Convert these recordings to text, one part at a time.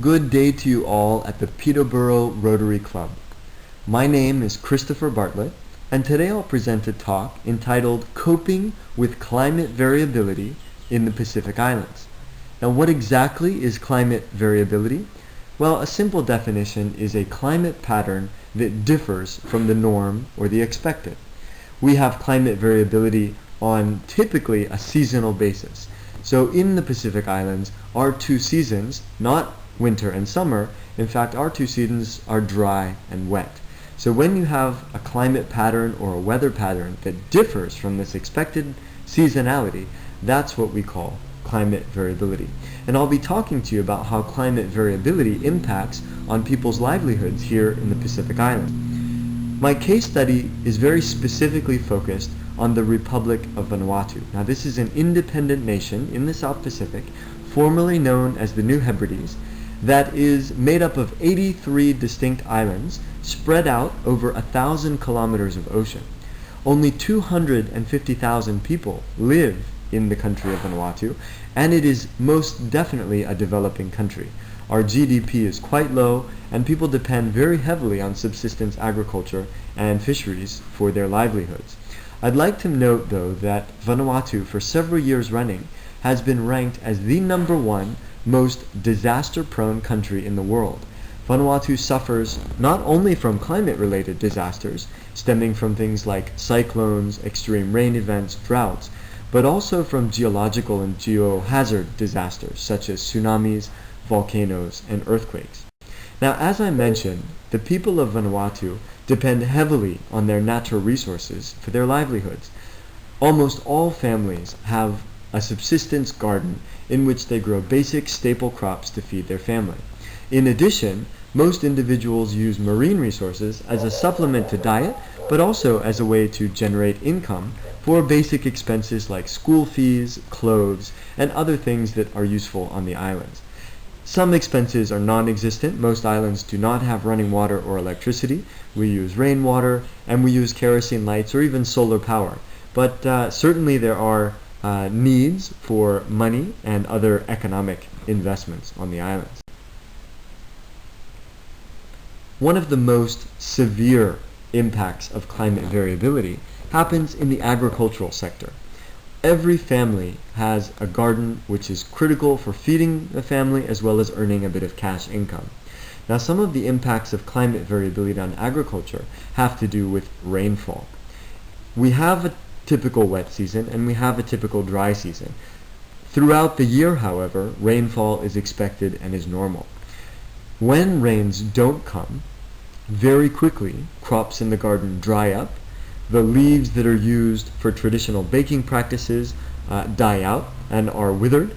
Good day to you all at the Peterborough Rotary Club. My name is Christopher Bartlett, and today I'll present a talk entitled Coping with Climate Variability in the Pacific Islands. Now, what exactly is climate variability? Well, a simple definition is a climate pattern that differs from the norm or the expected. We have climate variability on typically a seasonal basis. So in the Pacific Islands, our two seasons, not winter and summer, in fact our two seasons are dry and wet. So when you have a climate pattern or a weather pattern that differs from this expected seasonality, that's what we call climate variability. And I'll be talking to you about how climate variability impacts on people's livelihoods here in the Pacific Islands. My case study is very specifically focused on the Republic of Vanuatu. Now, this is an independent nation in the South Pacific, formerly known as the New Hebrides, that is made up of 83 distinct islands spread out over 1,000 kilometers of ocean. Only 250,000 people live in the country of Vanuatu, and it is most definitely a developing country. Our GDP is quite low, and people depend very heavily on subsistence agriculture and fisheries for their livelihoods. I'd like to note, though, that Vanuatu, for several years running, has been ranked as the #1 most disaster-prone country in the world. Vanuatu suffers not only from climate-related disasters, stemming from things like cyclones, extreme rain events, droughts, but also from geological and geohazard disasters, such as tsunamis, volcanoes, and earthquakes. Now, as I mentioned, the people of Vanuatu depend heavily on their natural resources for their livelihoods. Almost all families have a subsistence garden in which they grow basic staple crops to feed their family. In addition, most individuals use marine resources as a supplement to diet, but also as a way to generate income for basic expenses like school fees, clothes, and other things that are useful on the islands. Some expenses are non-existent. Most islands do not have running water or electricity. We use rainwater, and we use kerosene lights or even solar power. But certainly there are needs for money and other economic investments on the islands. One of the most severe impacts of climate variability happens in the agricultural sector. Every family has a garden which is critical for feeding the family as well as earning a bit of cash income. Now, some of the impacts of climate variability on agriculture have to do with rainfall. We have a typical wet season and we have a typical dry season. Throughout the year, however, rainfall is expected and is normal. When rains don't come, very quickly crops in the garden dry up. The leaves that are used for traditional baking practices die out and are withered,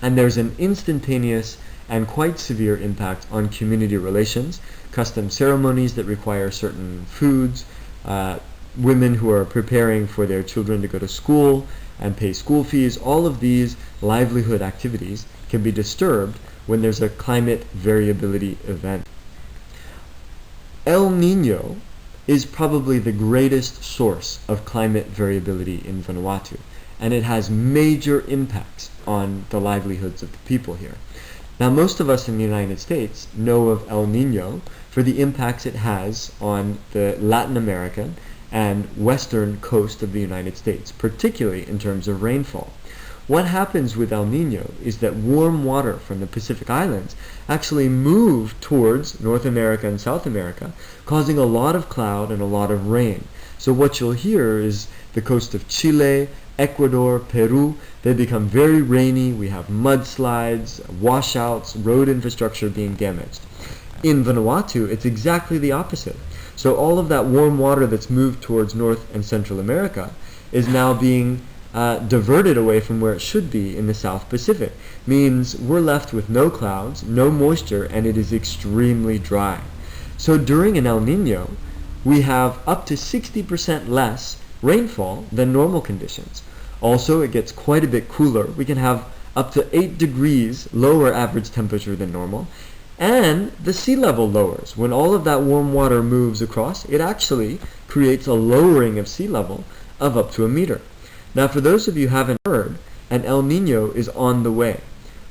and there's an instantaneous and quite severe impact on community relations, custom ceremonies that require certain foods, women who are preparing for their children to go to school and pay school fees. All of these livelihood activities can be disturbed when there's a climate variability event. El Nino is probably the greatest source of climate variability in Vanuatu, and it has major impacts on the livelihoods of the people here. Now, most of us in the United States know of El Nino for the impacts it has on the Latin American and western coast of the United States, particularly in terms of rainfall. What happens with El Nino is that warm water from the Pacific Islands actually move towards North America and South America, causing a lot of cloud and a lot of rain. So what you'll hear is the coast of Chile, Ecuador, Peru, they become very rainy. We have mudslides, washouts, road infrastructure being damaged. In Vanuatu, it's exactly the opposite. So all of that warm water that's moved towards North and Central America is now being diverted away from where it should be in the South Pacific. Means we're left with no clouds, no moisture, and it is extremely dry. So during an El Nino, we have up to 60% less rainfall than normal conditions. Also, it gets quite a bit cooler. We can have up to 8 degrees lower average temperature than normal. And the sea level lowers. When all of that warm water moves across, it actually creates a lowering of sea level of up to 1 meter. Now, for those of you who haven't heard, an El Nino is on the way.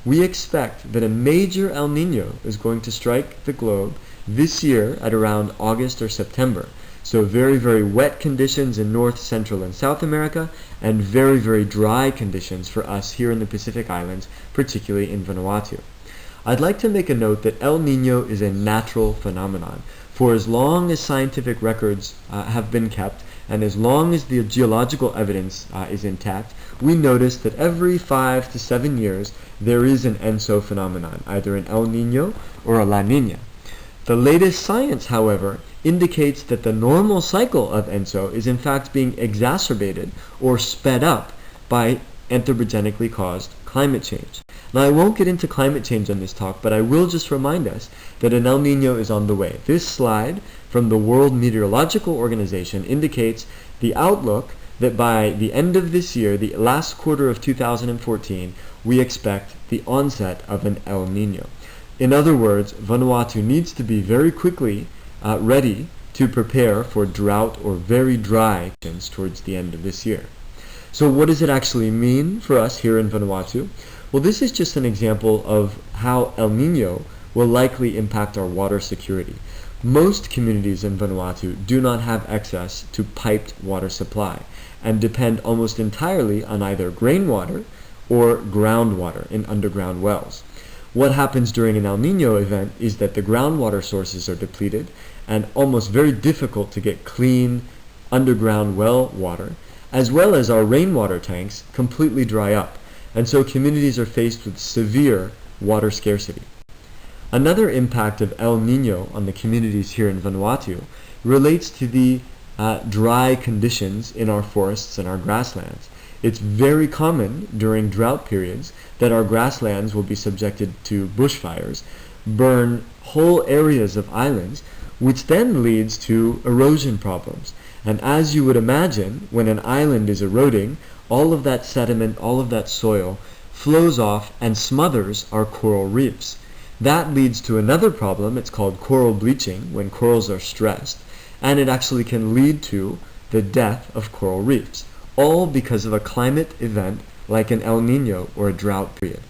we expect that a major El Nino is going to strike the globe this year at around August or September. So very, very wet conditions in North, Central, and South America, and very, very dry conditions for us here in the Pacific Islands, particularly in Vanuatu. I'd like to make a note that El Nino is a natural phenomenon. For as long as scientific records have been kept, and as long as the geological evidence is intact, we notice that every 5 to 7 years there is an ENSO phenomenon, either an El Nino or a La Nina. The latest science, however, indicates that the normal cycle of ENSO is in fact being exacerbated or sped up by anthropogenically caused climate change. Now, I won't get into climate change on this talk, but I will just remind us that an El Nino is on the way. This slide from the World Meteorological Organization indicates the outlook that by the end of this year, the last quarter of 2014, we expect the onset of an El Nino. In other words, Vanuatu needs to be very quickly ready to prepare for drought or very dry conditions towards the end of this year. So what does it actually mean for us here in Vanuatu? Well, this is just an example of how El Nino will likely impact our water security. Most communities in Vanuatu do not have access to piped water supply and depend almost entirely on either rainwater or groundwater in underground wells. What happens during an El Nino event is that the groundwater sources are depleted and almost very difficult to get clean underground well water, as well as our rainwater tanks completely dry up, and so communities are faced with severe water scarcity. Another impact of El Nino on the communities here in Vanuatu relates to the dry conditions in our forests and our grasslands. It's very common during drought periods that our grasslands will be subjected to bushfires, burn whole areas of islands, which then leads to erosion problems. And as you would imagine, when an island is eroding, all of that sediment, all of that soil flows off and smothers our coral reefs. That leads to another problem. It's called coral bleaching, when corals are stressed, and it actually can lead to the death of coral reefs, all because of a climate event like an El Nino or a drought period.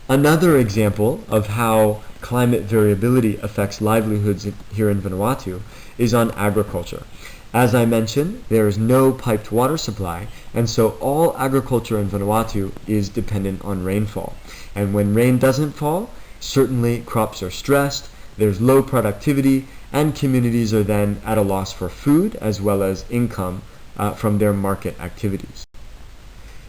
Another example of how climate variability affects livelihoods here in Vanuatu is on agriculture. As I mentioned, there is no piped water supply, and so all agriculture in Vanuatu is dependent on rainfall. And when rain doesn't fall, certainly crops are stressed, there's low productivity, and communities are then at a loss for food as well as income from their market activities.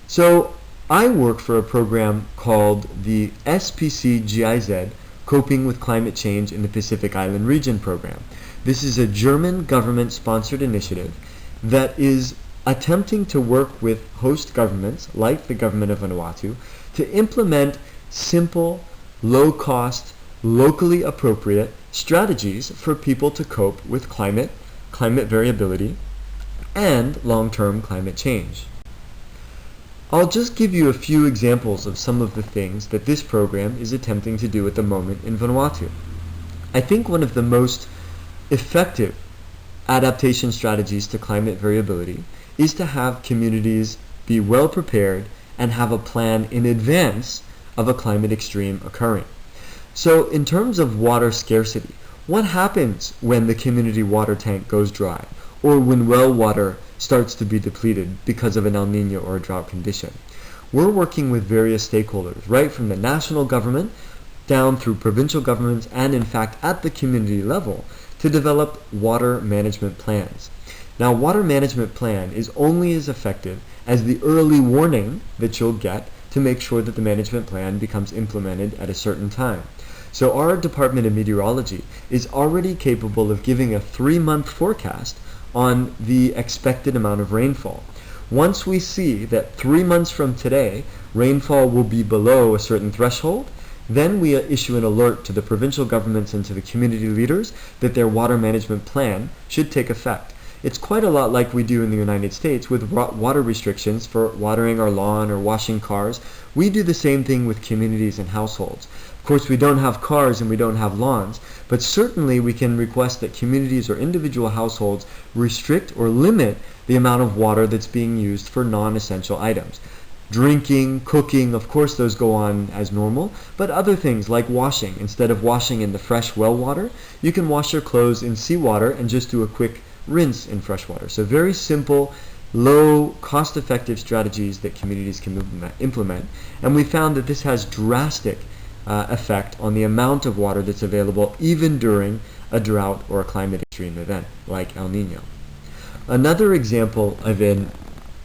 So I work for a program called the SPC-GIZ Coping with Climate Change in the Pacific Island Region program. This is a German government-sponsored initiative that is attempting to work with host governments, like the government of Vanuatu, to implement simple, low-cost, locally appropriate strategies for people to cope with climate variability, and long-term climate change. I'll just give you a few examples of some of the things that this program is attempting to do at the moment in Vanuatu. I think one of the most effective adaptation strategies to climate variability is to have communities be well prepared and have a plan in advance of a climate extreme occurring. So in terms of water scarcity, what happens when the community water tank goes dry, or when well water starts to be depleted because of an El Nino or a drought condition? We're working with various stakeholders, right from the national government down through provincial governments and in fact at the community level, to develop water management plans. Now, water management plan is only as effective as the early warning that you'll get to make sure that the management plan becomes implemented at a certain time. So our Department of Meteorology is already capable of giving a 3-month forecast on the expected amount of rainfall. Once we see that 3 months from today, rainfall will be below a certain threshold, then we issue an alert to the provincial governments and to the community leaders that their water management plan should take effect. It's quite a lot like we do in the United States with water restrictions for watering our lawn or washing cars. We do the same thing with communities and households. Of course, we don't have cars and we don't have lawns, but certainly we can request that communities or individual households restrict or limit the amount of water that's being used for non-essential items. Drinking, cooking, of course those go on as normal, but other things like washing. Instead of washing in the fresh well water, you can wash your clothes in seawater and just do a quick rinse in fresh water. So very simple, low, cost-effective strategies that communities can implement. And we found that this has drastic effect on the amount of water that's available even during a drought or a climate extreme event like El Nino. Another example of an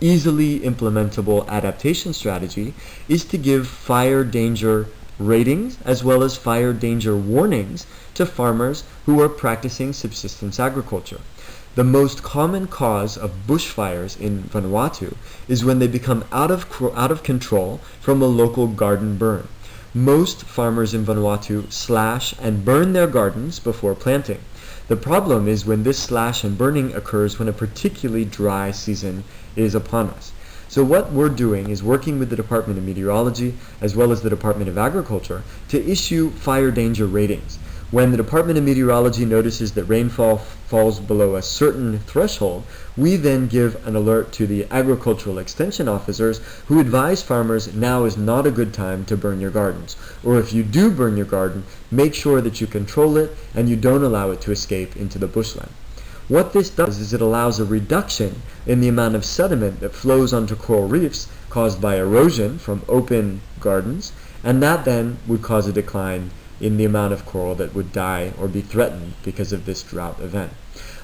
easily implementable adaptation strategy is to give fire danger ratings as well as fire danger warnings to farmers who are practicing subsistence agriculture. The most common cause of bushfires in Vanuatu is when they become out of control from a local garden burn. Most farmers in Vanuatu slash and burn their gardens before planting. The problem is when this slash and burning occurs when a particularly dry season is upon us. So what we're doing is working with the Department of Meteorology as well as the Department of Agriculture to issue fire danger ratings. When the Department of Meteorology notices that rainfall falls below a certain threshold, we then give an alert to the agricultural extension officers who advise farmers now is not a good time to burn your gardens. Or if you do burn your garden, make sure that you control it and you don't allow it to escape into the bushland. What this does is it allows a reduction in the amount of sediment that flows onto coral reefs caused by erosion from open gardens, and that then would cause a decline in the amount of coral that would die or be threatened because of this drought event.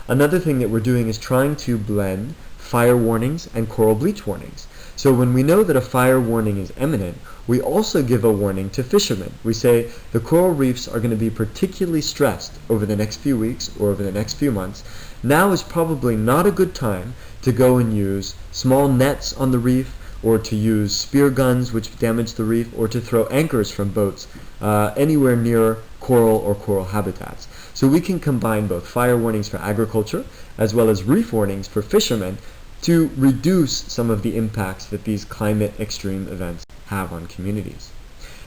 Another thing that we're doing is trying to blend fire warnings and coral bleach warnings. So when we know that a fire warning is imminent, we also give a warning to fishermen. We say the coral reefs are going to be particularly stressed over the next few weeks or over the next few months. Now is probably not a good time to go and use small nets on the reef, or to use spear guns which damage the reef, or to throw anchors from boats anywhere near coral or coral habitats. So we can combine both fire warnings for agriculture as well as reef warnings for fishermen to reduce some of the impacts that these climate extreme events have on communities.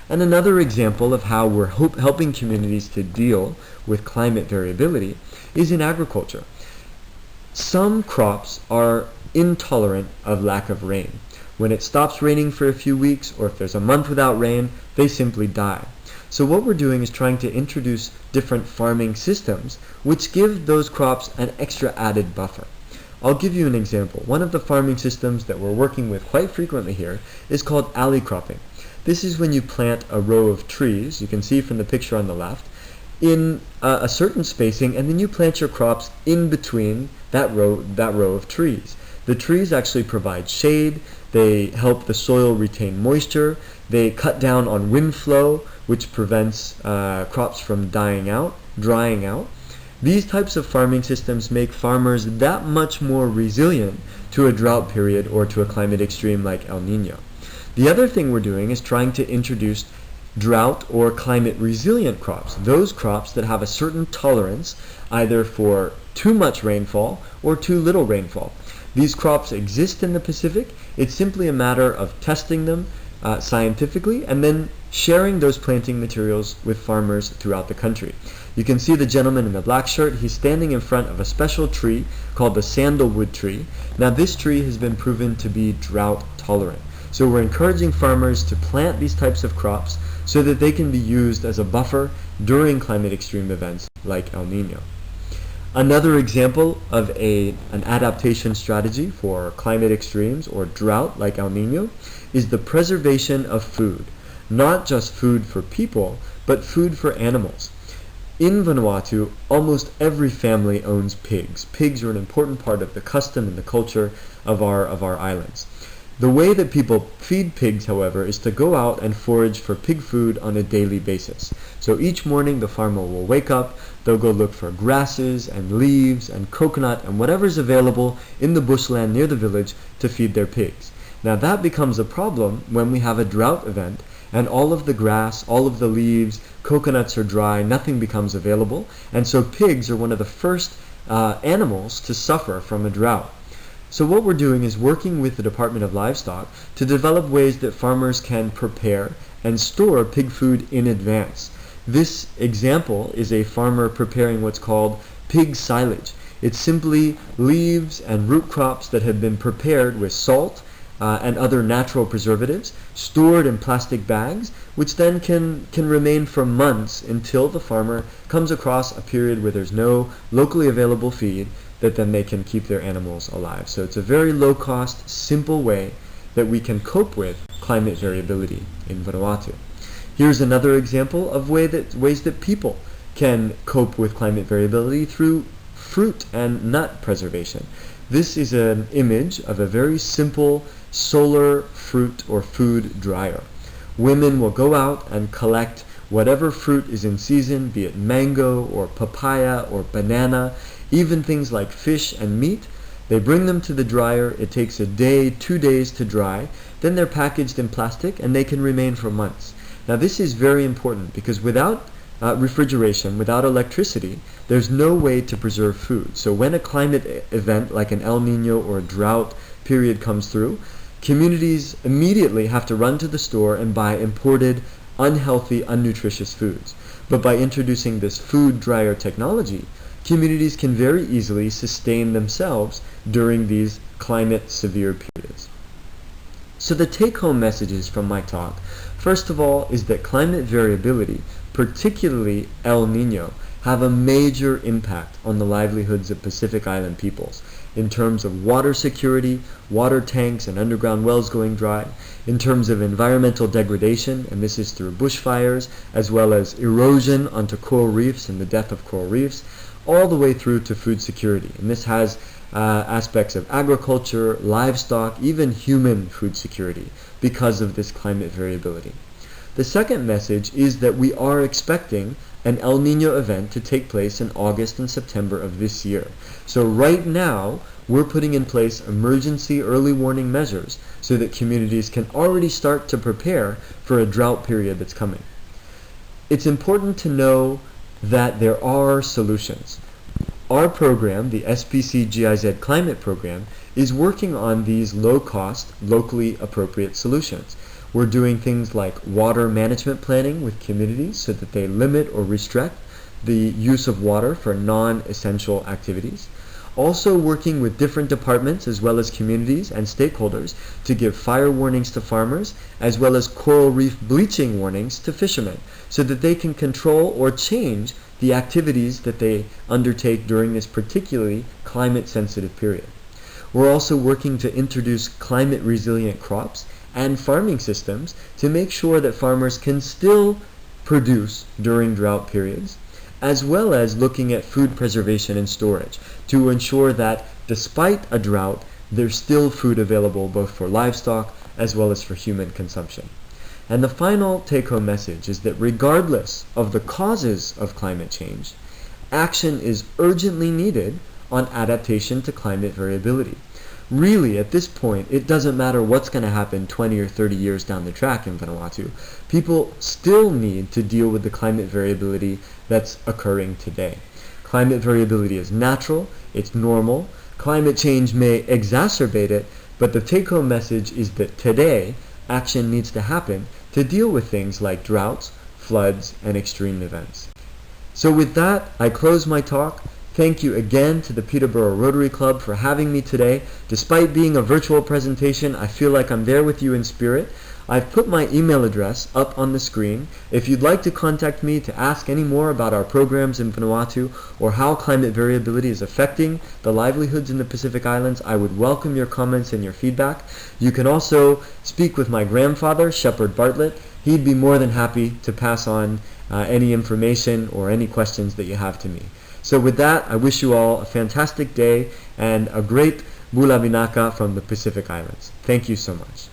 And another example of how we're helping communities to deal with climate variability is in agriculture. Some crops are intolerant of lack of rain. When it stops raining for a few weeks, or if there's a month without rain, they simply die. So what we're doing is trying to introduce different farming systems which give those crops an extra added buffer. I'll give you an example. One of the farming systems that we're working with quite frequently here is called alley cropping. This is when you plant a row of trees, you can see from the picture on the left, in a certain spacing, and then you plant your crops in between that row of trees. The trees actually provide shade, they help the soil retain moisture, they cut down on wind flow, which prevents crops from drying out. These types of farming systems make farmers that much more resilient to a drought period or to a climate extreme like El Nino. The other thing we're doing is trying to introduce drought or climate resilient crops, those crops that have a certain tolerance either for too much rainfall or too little rainfall. These crops exist in the Pacific. It's simply a matter of testing them scientifically and then sharing those planting materials with farmers throughout the country. You can see the gentleman in the black shirt. He's standing in front of a special tree called the sandalwood tree. Now this tree has been proven to be drought tolerant. So we're encouraging farmers to plant these types of crops so that they can be used as a buffer during climate extreme events like El Nino. Another example of an adaptation strategy for climate extremes or drought like El Nino is the preservation of food. Not just food for people, but food for animals. In Vanuatu, almost every family owns pigs. Pigs are an important part of the custom and the culture of our islands. The way that people feed pigs, however, is to go out and forage for pig food on a daily basis. So each morning the farmer will wake up, they'll go look for grasses and leaves and coconut and whatever's available in the bushland near the village to feed their pigs. Now that becomes a problem when we have a drought event and all of the grass, all of the leaves, coconuts are dry, nothing becomes available, and so pigs are one of the first animals to suffer from a drought. So what we're doing is working with the Department of Livestock to develop ways that farmers can prepare and store pig food in advance. This example is a farmer preparing what's called pig silage. It's simply leaves and root crops that have been prepared with salt, and other natural preservatives stored in plastic bags, which then can remain for months until the farmer comes across a period where there's no locally available feed that then they can keep their animals alive. So it's a very low cost, simple way that we can cope with climate variability in Vanuatu. Here's another example of ways that people can cope with climate variability through fruit and nut preservation. This is an image of a very simple solar fruit or food dryer. Women will go out and collect whatever fruit is in season, be it mango or papaya or banana, even things like fish and meat. They bring them to the dryer. It takes a day, 2 days to dry. Then they're packaged in plastic and they can remain for months. Now this is very important because without refrigeration, without electricity, there's no way to preserve food. So when a climate event like an El Nino or a drought period comes through, communities immediately have to run to the store and buy imported, unhealthy, unnutritious foods. But by introducing this food dryer technology, communities can very easily sustain themselves during these climate severe periods. So the take-home messages from my talk, first of all, is that climate variability, particularly El Nino, have a major impact on the livelihoods of Pacific Island peoples in terms of water security, water tanks and underground wells going dry, in terms of environmental degradation, and this is through bushfires, as well as erosion onto coral reefs and the death of coral reefs, all the way through to food security. And this has aspects of agriculture, livestock, even human food security because of this climate variability. The second message is that we are expecting an El Nino event to take place in August and September of this year. So right now, we're putting in place emergency early warning measures so that communities can already start to prepare for a drought period that's coming. It's important to know that there are solutions. Our program, the SPC GIZ Climate Program, is working on these low-cost, locally appropriate solutions. We're doing things like water management planning with communities so that they limit or restrict the use of water for non-essential activities. Also working with different departments as well as communities and stakeholders to give fire warnings to farmers as well as coral reef bleaching warnings to fishermen so that they can control or change the activities that they undertake during this particularly climate-sensitive period. We're also working to introduce climate-resilient crops and farming systems to make sure that farmers can still produce during drought periods, as well as looking at food preservation and storage to ensure that despite a drought, there's still food available both for livestock as well as for human consumption. And the final take-home message is that regardless of the causes of climate change, action is urgently needed on adaptation to climate variability. Really, at this point, it doesn't matter what's going to happen 20 or 30 years down the track in Vanuatu. People still need to deal with the climate variability that's occurring today. Climate variability is natural, it's normal. Climate change may exacerbate it, but the take-home message is that today, action needs to happen to deal with things like droughts, floods, and extreme events. So with that, I close my talk. Thank you again to the Peterborough Rotary Club for having me today. Despite being a virtual presentation, I feel like I'm there with you in spirit. I've put my email address up on the screen. If you'd like to contact me to ask any more about our programs in Vanuatu or how climate variability is affecting the livelihoods in the Pacific Islands, I would welcome your comments and your feedback. You can also speak with my grandfather, Shepherd Bartlett. He'd be more than happy to pass on any information or any questions that you have to me. So with that, I wish you all a fantastic day and a great Bula Vinaka from the Pacific Islands. Thank you so much.